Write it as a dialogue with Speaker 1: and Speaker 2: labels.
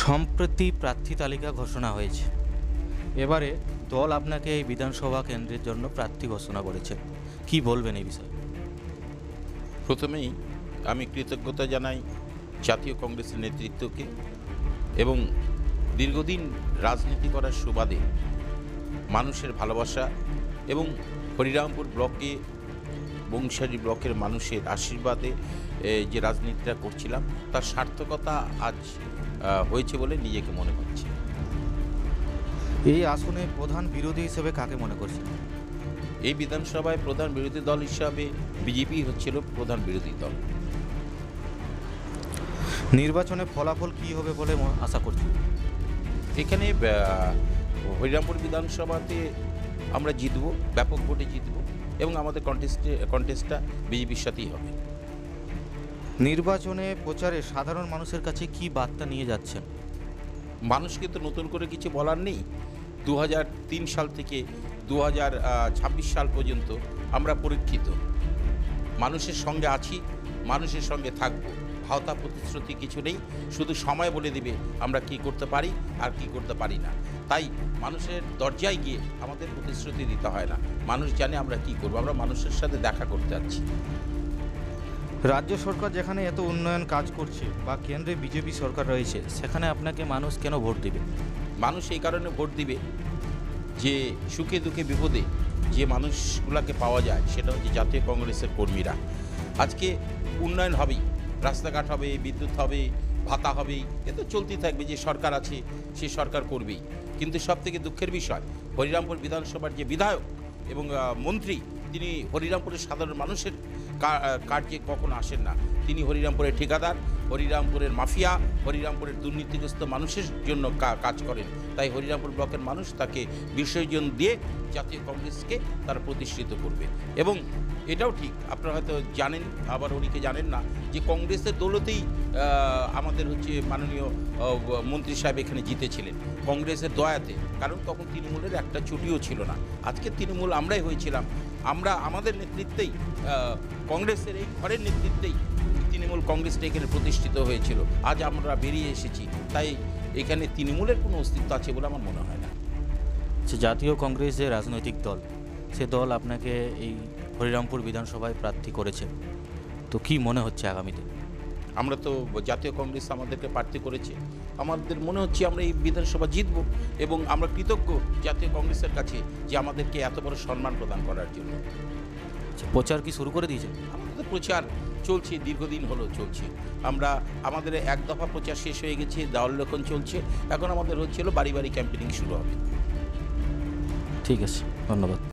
Speaker 1: সম্প্রতি প্রার্থী তালিকা ঘোষণা হয়েছে। এবারে দল আপনাকে এই বিধানসভা কেন্দ্রের জন্য প্রার্থী ঘোষণা করেছে, কি বলবেন এই বিষয়ে?
Speaker 2: প্রথমেই আমি কৃতজ্ঞতা জানাই জাতীয় কংগ্রেসের নেতৃত্বকে এবং দীর্ঘদিন রাজনীতি করার সুবাদে মানুষের ভালোবাসা এবং হরিরামপুর ব্লকে বংশারী ব্লকের মানুষের আশীর্বাদে যে রাজনীতিটা করছিলাম তার সার্থকতা আজ হয়েছে বলে নিজেকে মনে হচ্ছে।
Speaker 1: এই আসনে প্রধান বিরোধী হিসেবে কাকে মনে করছেন?
Speaker 2: এই বিধানসভায় প্রধান বিরোধী দল হিসাবে বিজেপি হচ্ছিল প্রধান বিরোধী দল।
Speaker 1: নির্বাচনে ফলাফল কী হবে বলে আশা করছেন?
Speaker 2: এখানে হরিরামপুর বিধানসভাতে আমরা জিতব, ব্যাপক ভোটে জিতব এবং আমাদের কন্টেস্টটা বিজেপির সাথেই হবে।
Speaker 1: নির্বাচনে প্রচারে সাধারণ মানুষের কাছে কি বার্তা নিয়ে যাচ্ছেন?
Speaker 2: মানুষকে তো নতুন করে কিছু বলার নেই। 2003 সাল থেকে 2026 সাল পর্যন্ত আমরা পরীক্ষিত, মানুষের সঙ্গে আছি, মানুষের সঙ্গে থাকব। ভাওতা প্রতিশ্রুতি কিছু নেই, শুধু সময় বলে দিবে আমরা কি করতে পারি আর কি করতে পারি না। তাই মানুষের দরজায় গিয়ে আমাদের প্রতিশ্রুতি দিতে হয় না, মানুষ জানে আমরা কি করব, আমরা মানুষের সাথে দেখা করতে যাচ্ছি।
Speaker 1: রাজ্য সরকার যেখানে এত উন্নয়ন কাজ করছে বা কেন্দ্রে বিজেপি সরকার রয়েছে, সেখানে আপনাকে মানুষ কেন ভোট দেবে?
Speaker 2: মানুষ এই কারণে ভোট দিবে যে সুখে দুঃখে বিপদে যে মানুষগুলোকে পাওয়া যায় সেটা হচ্ছে জাতীয় কংগ্রেসের কর্মীরা। আজকে উন্নয়ন হবেই, রাস্তাঘাট হবে, বিদ্যুৎ হবে, ভাতা হবে, এ তো চলতেই থাকবে। যে সরকার আছে সে সরকার করবেই। কিন্তু সবথেকে দুঃখের বিষয়, হরিরামপুর বিধানসভার যে বিধায়ক এবং মন্ত্রী, তিনি হরিরামপুরের সাধারণ মানুষের কার্যে কখনো আসেন না। তিনি হরিরামপুরের ঠিকাদার, হরিরামপুরের মাফিয়া, হরিরামপুরের দুর্নীতিগ্রস্ত মানুষের জন্য কাজ করেন। তাই হরিরামপুর ব্লকের মানুষ তাকে বিসর্জন দিয়ে জাতীয় কংগ্রেসকে তারা প্রতিষ্ঠিত করবে। এবং এটাও ঠিক, আপনারা হয়তো জানেন, আবার অনেকে জানেন না, যে কংগ্রেসের দৌলতেই আমাদের হচ্ছে মাননীয় মন্ত্রী সাহেব এখানে জিতেছিলেন, কংগ্রেসের দয়াতে। কারণ তখন তৃণমূলের একটা চুটিও ছিল না। আজকে তৃণমূল আমরাই হয়েছিলাম, আমরা আমাদের নেতৃত্বেই, কংগ্রেসের এই ঘরের নেতৃত্বেই তৃণমূল কংগ্রেসটা এখানে প্রতিষ্ঠিত হয়েছিল। আজ আমরা বেরিয়ে এসেছি, তাই এখানে তৃণমূলের কোনো অস্তিত্ব আছে বলে আমার মনে হয় না।
Speaker 1: জাতীয় কংগ্রেস যে রাজনৈতিক দল, সে দল আপনাকে এই হরিরামপুর বিধানসভায় প্রার্থী করেছে, তো কি মনে হচ্ছে আগামীতে?
Speaker 2: আমরা তো জাতীয় কংগ্রেস আমাদেরকে প্রার্থী করেছে, আমাদের মনে হচ্ছে আমরা এই বিধানসভা জিতব এবং আমরা কৃতজ্ঞ জাতীয় কংগ্রেসের কাছে যে আমাদেরকে এত বড় সম্মান প্রদান করার জন্য।
Speaker 1: প্রচার কি শুরু করে দিয়েছেন?
Speaker 2: আমাদের প্রচার চলছে, দীর্ঘদিন হলো চলছে। আমাদের এক দফা প্রচার শেষ হয়ে গেছে, দেওয়াল লেখন চলছে, এখন আমাদের হচ্ছিল বাড়ি বাড়ি ক্যাম্পেনিং শুরু হবে।
Speaker 1: ঠিক আছে, ধন্যবাদ।